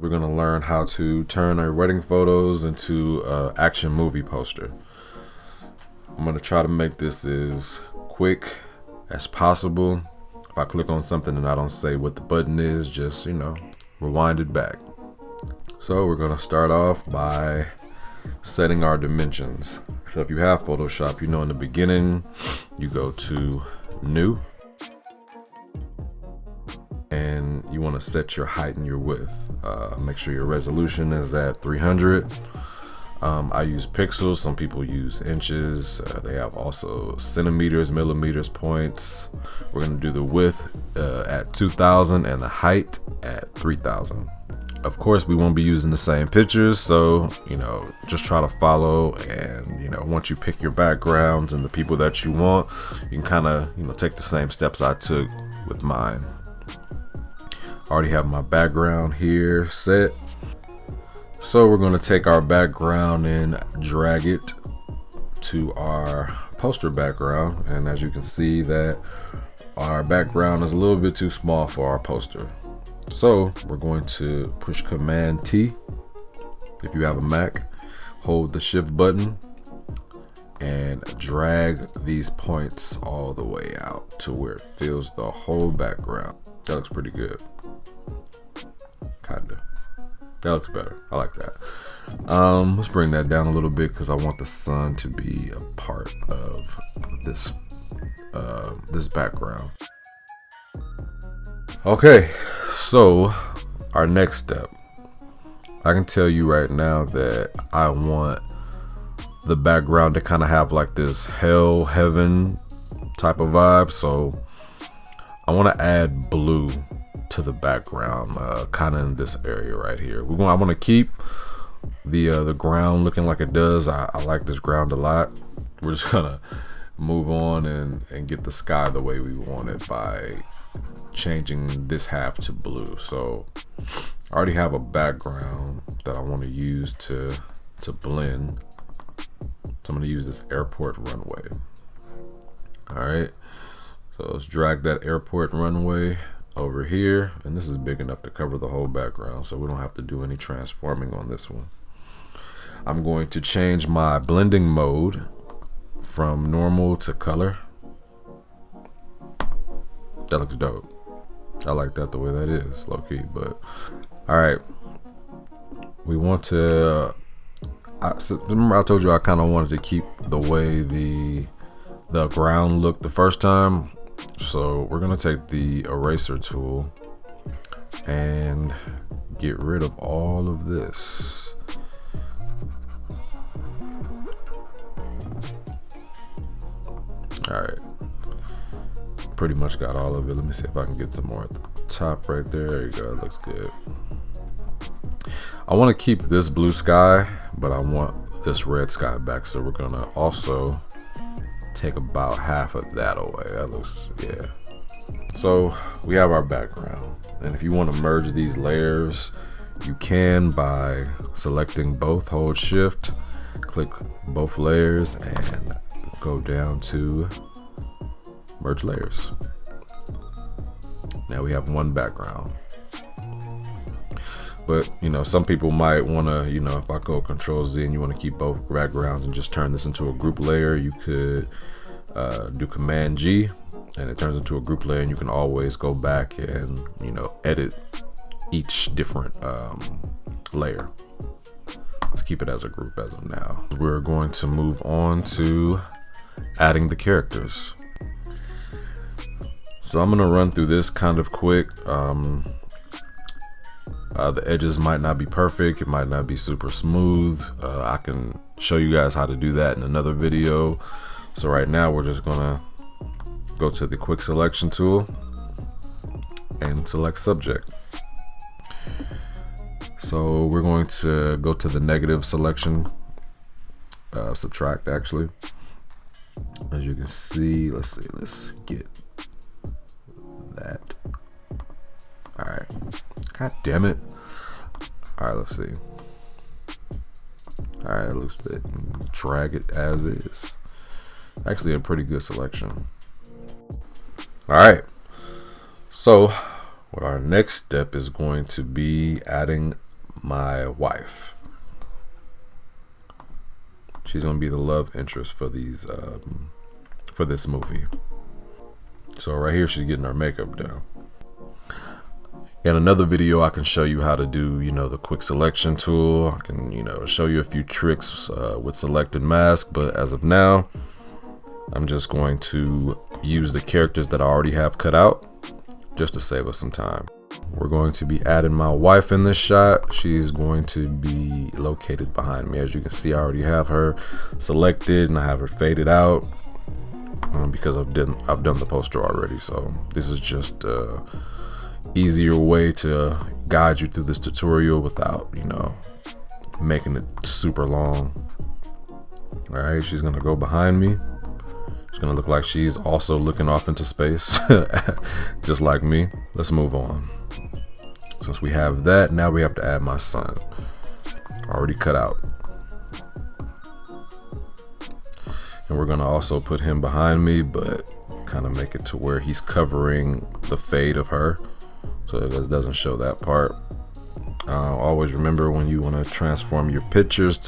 we're going to learn how to turn our wedding photos into an action movie poster. I'm going to try to make this as quick as possible. If I click on something and I don't say what the button is, just, rewind it back. So we're going to start off by setting our dimensions. So if you have Photoshop, in the beginning, you go to New, and you want to set your height and your width. Make sure your resolution is at 300. I use pixels. Some people use inches. They have also centimeters, millimeters, points. We're going to do the width at 2000 and the height at 3000. Of course, we won't be using the same pictures, so just try to follow, and once you pick your backgrounds and the people that you want, you can kind of take the same steps I took with mine. I already have my background here set. So we're going to take our background and drag it to our poster background. And as you can see, that our background is a little bit too small for our poster. So we're going to push Command T. If you have a Mac, hold the Shift button and drag these points all the way out to where it fills the whole background. That looks pretty good. Kinda. That looks better. I like that. Let's bring that down a little bit because I want the sun to be a part of this background. Okay, so our next step. I can tell you right now that I want the background to kind of have like this hell, heaven type of vibe. So I want to add blue to the background, kind of in this area right here. I want to keep the ground looking like it does. I like this ground a lot. We're just gonna move on and get the sky the way we want it by changing this half to blue. So I already have a background that I want to use to blend. So I'm going to use this airport runway. All right, so let's drag that airport runway over here, and this is big enough to cover the whole background, so we don't have to do any transforming on this one. I'm going to change my blending mode from normal to color. That looks dope. I like that the way that is, low key. But all right, we want to remember I told you I kind of wanted to keep the way the ground looked the first time. So we're gonna take the eraser tool and get rid of all of this. All right, pretty much got all of it. Let me see if I can get some more at the top right there. There you go, it looks good. I want to keep this blue sky, but I want this red sky back, so we're gonna also take about half of that away. That looks, yeah. So we have our background, and if you want to merge these layers, you can by selecting both. Hold Shift, click both layers, and go down to merge layers. Now we have one background. But some people might want to, if I go Control Z and you want to keep both backgrounds and just turn this into a group layer, you could do Command G and it turns into a group layer, and you can always go back and edit each different layer. Let's keep it as a group as of now. We're going to move on to adding the characters. So I'm gonna run through this kind of quick. The edges might not be perfect, it might not be super smooth. I can show you guys how to do that in another video. So right now we're just gonna go to the quick selection tool and select subject. So we're going to go to the negative selection, subtract actually. As you can see, let's get that. All right, god damn it. All right, let's see. All right, it looks good. Drag it as is. Actually a pretty good selection. All right, so what our next step is going to be adding my wife. She's gonna be the love interest for these for this movie. So right here, she's getting her makeup done. In another video, I can show you how to do, the quick selection tool. I can, show you a few tricks with selected mask, but as of now, I'm just going to use the characters that I already have cut out just to save us some time. We're going to be adding my wife in this shot. She's going to be located behind me. As you can see, I already have her selected and I have her faded out because I've done the poster already. So this is just a easier way to guide you through this tutorial without, making it super long. All right, she's gonna go behind me. It's gonna look like she's also looking off into space, just like me. Let's move on. Since we have that, now we have to add my son. Already cut out. And we're gonna also put him behind me, but kind of make it to where he's covering the fade of her, so it doesn't show that part. Always remember, when you wanna transform your pictures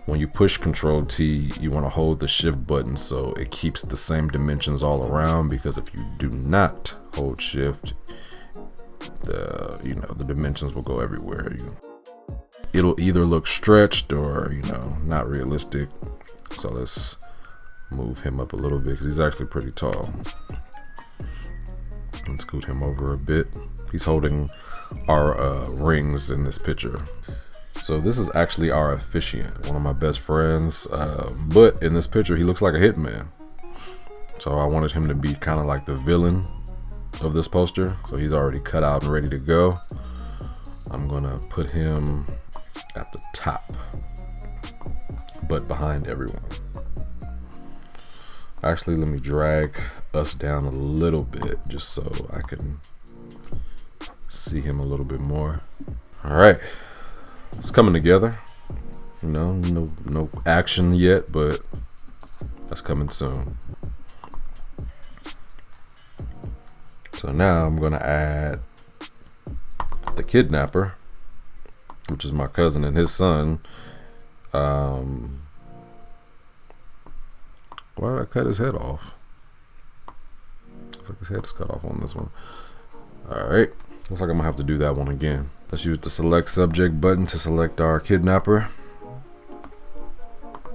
when you push Control T, you want to hold the shift button so it keeps the same dimensions all around, because if you do not hold shift, the dimensions will go everywhere. It'll either look stretched or, not realistic. So let's move him up a little bit because he's actually pretty tall. Let's scoot him over a bit. He's holding our rings in this picture. So this is actually our officiant, one of my best friends, but in this picture he looks like a hitman. So I wanted him to be kind of like the villain of this poster. So he's already cut out and ready to go. I'm gonna put him at the top, but behind everyone. Actually, let me drag us down a little bit just so I can see him a little bit more. All right. It's coming together, no action yet, but that's coming soon. So now I'm gonna add the kidnapper, which is my cousin and his son. Why did I cut his head off? Looks like his head is cut off on this one. All right, looks like I'm gonna have to do that one again. Let's use the select subject button to select our kidnapper.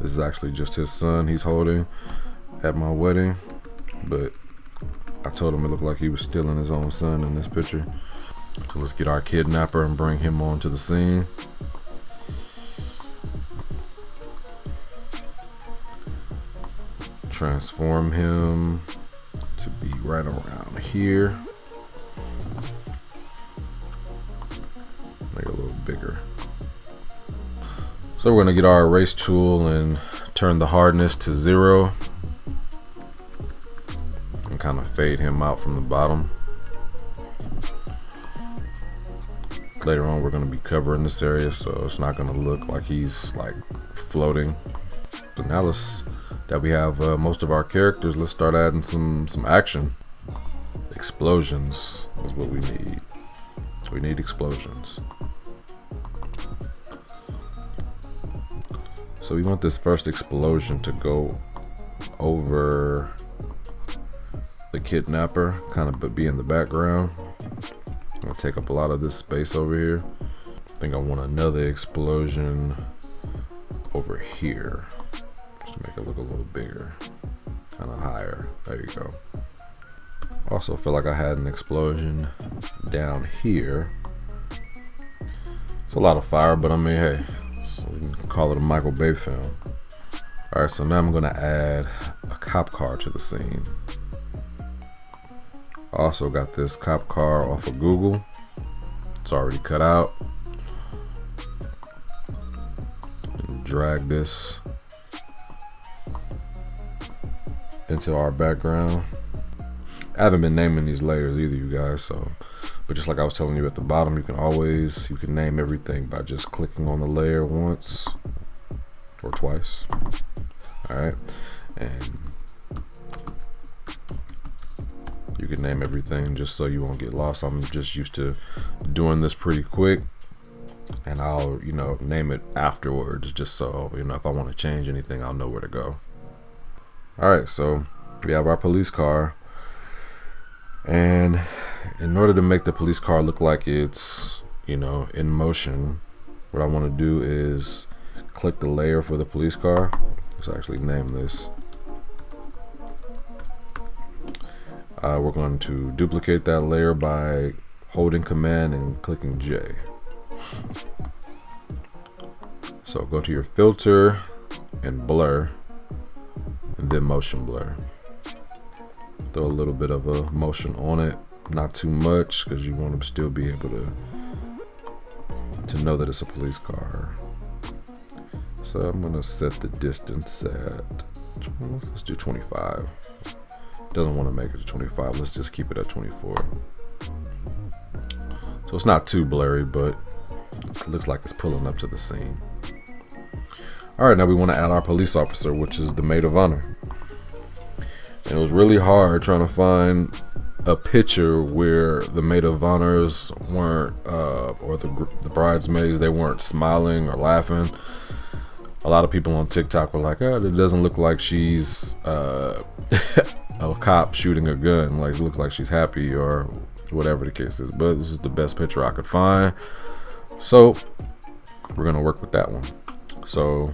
This is actually just his son he's holding at my wedding, but I told him it looked like he was stealing his own son in this picture. So let's get our kidnapper and bring him onto the scene. Transform him to be right around here. Make it a little bigger. So we're gonna get our erase tool and turn the hardness to 0 and kind of fade him out from the bottom. Later on we're gonna be covering this area, so it's not gonna look like he's like floating. So now that we have most of our characters, let's start adding some action. Explosions is what we need. We need explosions. So we want this first explosion to go over the kidnapper, kind of be in the background. I'm gonna take up a lot of this space over here. I think I want another explosion over here, just to make it look a little bigger, kind of higher. There you go. Also feel like I had an explosion down here. It's a lot of fire, but I mean, hey, so we can call it a Michael Bay film. All right, so now I'm gonna add a cop car to the scene. Also got this cop car off of Google. It's already cut out. And drag this into our background. I haven't been naming these layers either, you guys, so, but just like I was telling you at the bottom, you can name everything by just clicking on the layer once or twice. All right, and you can name everything just so you won't get lost. I'm just used to doing this pretty quick, and I'll, you know, name it afterwards, just so, you know, if I want to change anything, I'll know where to go. All right, so we have our police car, and in order to make the police car look like it's, you know, in motion, what I want to do is click the layer for the police car. Let's actually name this. We're going to duplicate that layer by holding Command and clicking J. So go to your filter and blur, and then motion blur. Throw a little bit of a motion on it, not too much, because you want to still be able to know that it's a police car. So I'm gonna set the distance at, let's do 25. Doesn't want to make it to 25. Let's just keep it at 24. So it's not too blurry, but it looks like it's pulling up to the scene. All right, now we want to add our police officer, which is the maid of honor. And it was really hard trying to find a picture where the maid of honors weren't, or the bridesmaids, they weren't smiling or laughing. A lot of people on TikTok were like, oh, it doesn't look like she's a cop shooting a gun. Like, it looks like she's happy or whatever the case is. But this is the best picture I could find. So we're going to work with that one. So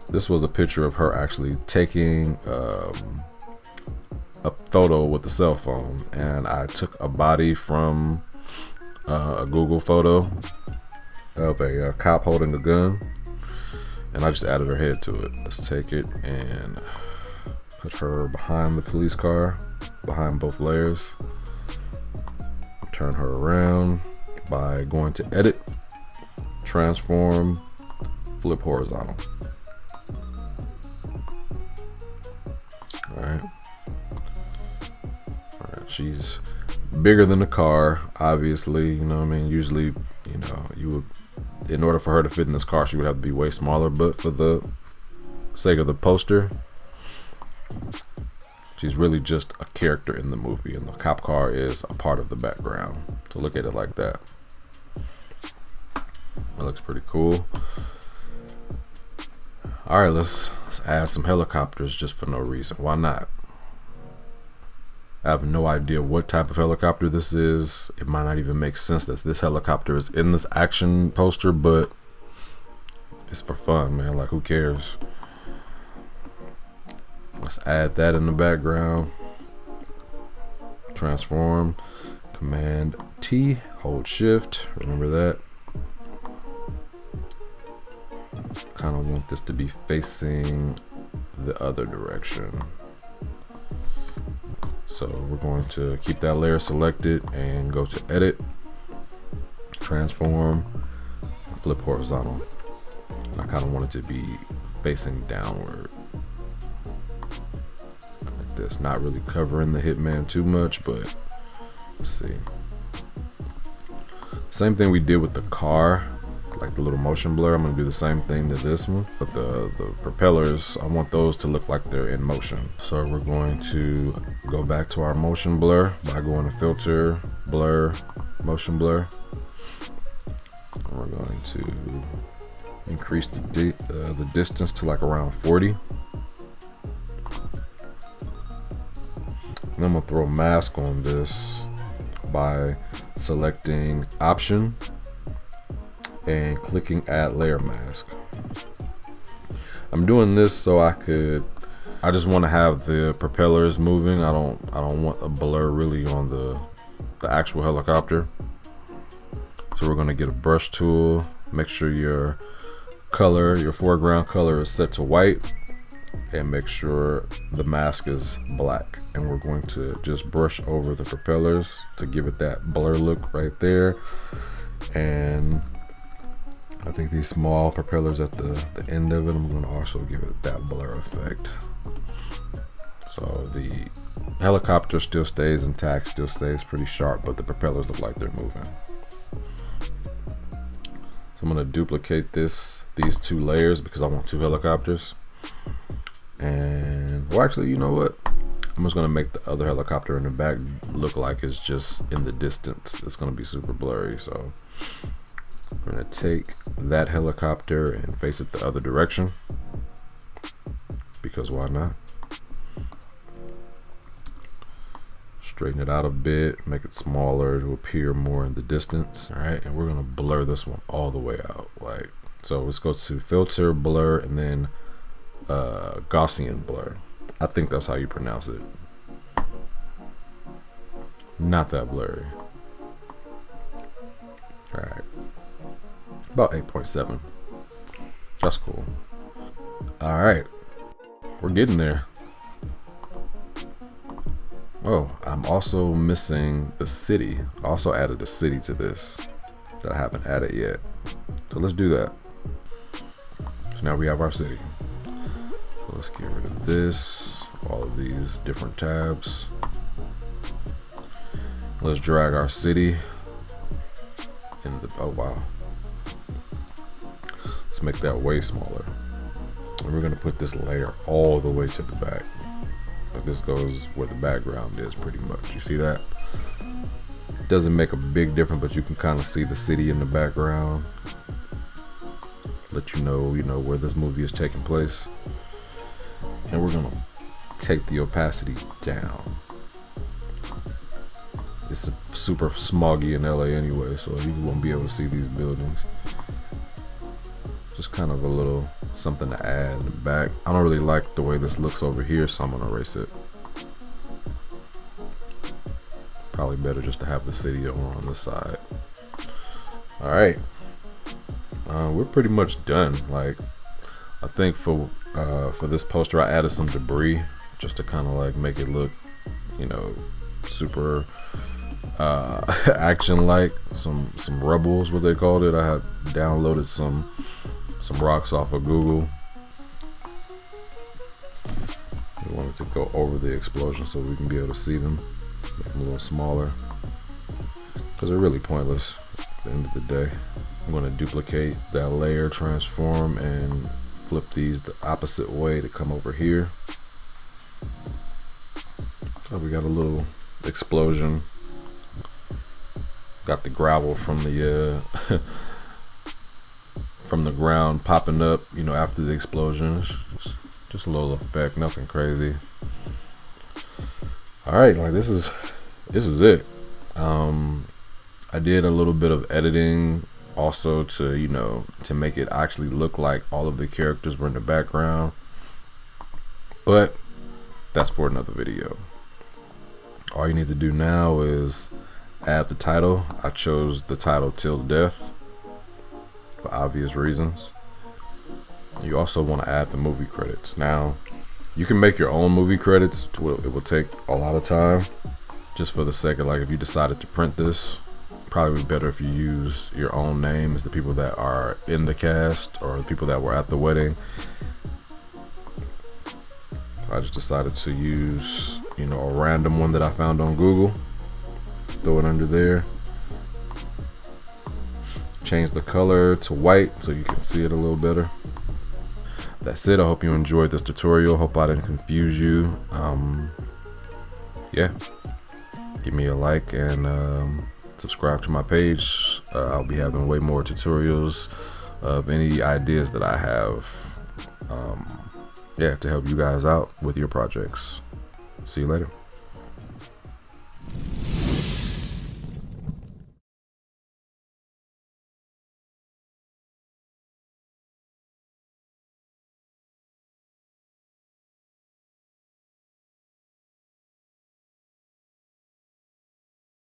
this was a picture of her actually taking a photo with a cell phone. And I took a body from a Google photo of a cop holding a gun. And I just added her head to it. Let's take it and put her behind the police car, behind both layers. Turn her around by going to Edit, Transform, Flip Horizontal. All right. She's bigger than the car, obviously. You know what I mean? Usually, you know, you would, in order for her to fit in this car, she would have to be way smaller, but for the sake of the poster, she's really just a character in the movie, and the cop car is a part of the background. So look at it like that. That looks pretty cool. All right, let's add some helicopters just for no reason. Why not? I have no idea what type of helicopter this is. It might not even make sense that this helicopter is in this action poster, but it's for fun, man. Like, who cares? Let's add that in the background. Transform, Command T, hold Shift. Remember that. Kind of want this to be facing the other direction. So we're going to keep that layer selected and go to Edit, Transform, Flip Horizontal. I kind of want it to be facing downward like this, not really covering the hitman too much, but let's see. Same thing we did with the car, like the little motion blur. I'm gonna do the same thing to this one, but the propellers, I want those to look like they're in motion. So we're going to go back to our motion blur by going to Filter, Blur, Motion Blur. And we're going to increase the distance to like around 40. And I'm gonna throw a mask on this by selecting Option and clicking Add Layer Mask. I'm doing this so I just want to have the propellers moving. I don't want a blur really on the actual helicopter. So we're going to get a brush tool, make sure your foreground color is set to white, and make sure the mask is black. And we're going to just brush over the propellers to give it that blur look right there. And I think these small propellers at the end of it, I'm going to also give it that blur effect. So the helicopter still stays intact, still stays pretty sharp, but the propellers look like they're moving. So I'm going to duplicate these two layers because I want two helicopters. And, well, actually, you know what? I'm just going to make the other helicopter in the back look like it's just in the distance. It's going to be super blurry, so We're gonna take that helicopter and face it the other direction, because why not? Straighten it out a bit, make it smaller to appear more in the distance. All right, and we're gonna blur this one all the way out. Like, so let's go to filter, blur, and then Gaussian blur. I think that's how you pronounce it. Not that blurry. All right, about 8.7. That's cool. All right, we're getting there. Oh, I'm also missing the city. I also added a city to this that I haven't added yet. So let's do that. So now we have our city. So let's get rid of this, all of these different tabs. Let's drag our city in the, oh wow. Let's make that way smaller. And we're gonna put this layer all the way to the back. So this goes where the background is pretty much. You see that? It doesn't make a big difference, but you can kind of see the city in the background. Let you know, where this movie is taking place. And we're gonna take the opacity down. It's super smoggy in LA anyway, so you won't be able to see these buildings. Just kind of a little something to add in the back. I don't really like the way this looks over here, so I'm gonna erase it. Probably better just to have the city over on this side. All right, we're pretty much done. Like, I think for this poster, I added some debris just to kind of like make it look, super action-like. Some rubble is what they called it. I had downloaded some rocks off of Google. We wanted to go over the explosion so we can be able to see them, make them a little smaller, because they're really pointless at the end of the day. I'm going to duplicate that layer, transform, and flip these the opposite way to come over here. So we got a little explosion. Got the gravel from the from the ground popping up, after the explosion. Just a little effect, nothing crazy. All right, like this is it. I did a little bit of editing also to to make it actually look like all of the characters were in the background, but that's for another video. All you need to do now is add the title. I chose the title Till Death for obvious reasons. You also want to add the movie credits. Now, you can make your own movie credits. It will take a lot of time. Just for the sake of, like, if you decided to print this, probably be better if you use your own name as the people that are in the cast or the people that were at the wedding. I just decided to use, a random one that I found on Google. Throw it under there. Change the color to white so you can see it a little better. That's it. I hope you enjoyed this tutorial. Hope I didn't confuse you. Yeah, give me a like and subscribe to my page. I'll be having way more tutorials of any ideas that I have, to help you guys out with your projects. See you later.